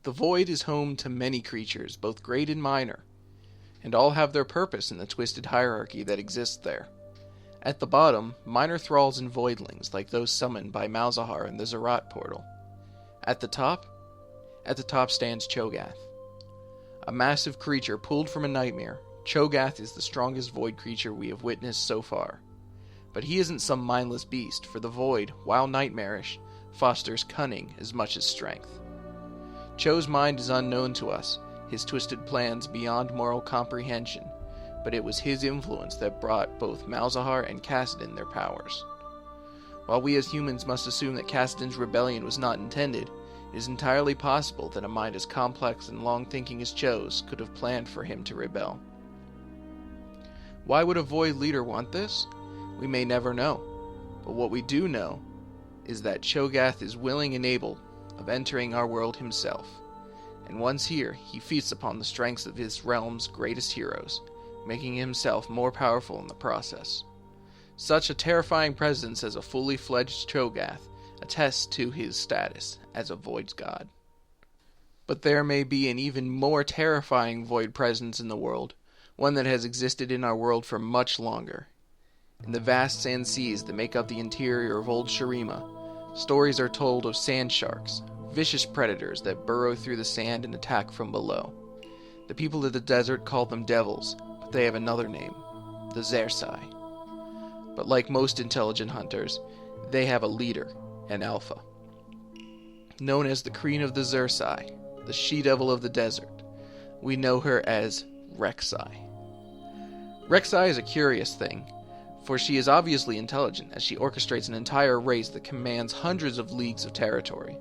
The void is home to many creatures, both great and minor, and all have their purpose in the twisted hierarchy that exists there. At the bottom, minor thralls and voidlings, like those summoned by Malzahar in the Zerat portal. At the top stands Cho'Gath. A massive creature pulled from a nightmare, Cho'Gath is the strongest void creature we have witnessed so far. But he isn't some mindless beast, for the void, while nightmarish, fosters cunning as much as strength. Cho's mind is unknown to us, his twisted plans beyond moral comprehension, but it was his influence that brought both Malzahar and Kassadin their powers. While we as humans must assume that Kassadin's rebellion was not intended, it is entirely possible that a mind as complex and long-thinking as Cho's could have planned for him to rebel. Why would a void leader want this? We may never know, but what we do know is that Cho'Gath is willing and able of entering our world himself, and once here, he feasts upon the strengths of his realm's greatest heroes, making himself more powerful in the process. Such a terrifying presence as a fully fledged Cho'Gath attests to his status as a void god. But there may be an even more terrifying void presence in the world, one that has existed in our world for much longer. In the vast sand seas that make up the interior of old Shurima, stories are told of sand sharks, vicious predators that burrow through the sand and attack from below. The people of the desert call them devils, but they have another name, the Rek'Sai. But like most intelligent hunters, they have a leader, an alpha. Known as the Queen of the Rek'Sai, the she-devil of the desert, we know her as Rek'Sai. Rek'Sai is a curious thing, for she is obviously intelligent as she orchestrates an entire race that commands hundreds of leagues of territory.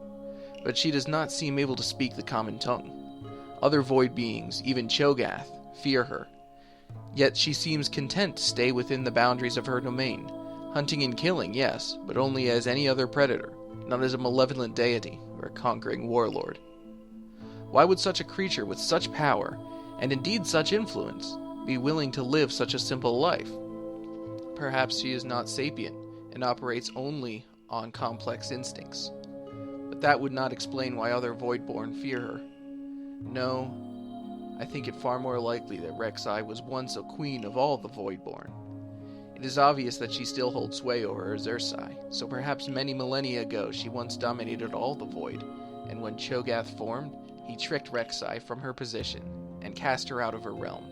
But she does not seem able to speak the common tongue. Other void beings, even Cho'Gath, fear her. Yet she seems content to stay within the boundaries of her domain, hunting and killing, yes, but only as any other predator, not as a malevolent deity or a conquering warlord. Why would such a creature with such power, and indeed such influence, be willing to live such a simple life? Perhaps she is not sapient and operates only on complex instincts. But that would not explain why other Voidborn fear her. No, I think it far more likely that Rek'Sai was once a queen of all the Voidborn. It is obvious that she still holds sway over her Rek'Sai, so perhaps many millennia ago she once dominated all the Void, and when Cho'Gath formed, he tricked Rek'Sai from her position and cast her out of her realm.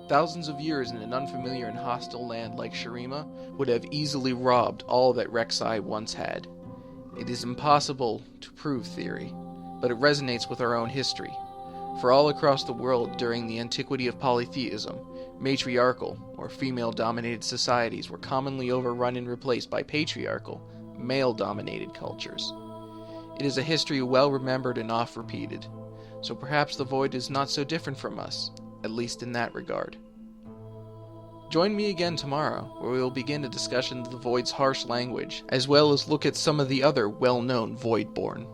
Thousands of years in an unfamiliar and hostile land like Shurima would have easily robbed all that Rek'Sai once had. It is impossible to prove theory, but it resonates with our own history. For all across the world during the antiquity of polytheism, matriarchal or female-dominated societies were commonly overrun and replaced by patriarchal, male-dominated cultures. It is a history well remembered and oft-repeated, so perhaps the Void is not so different from us, at least in that regard. Join me again tomorrow, where we will begin a discussion of the Void's harsh language, as well as look at some of the other well-known Voidborn.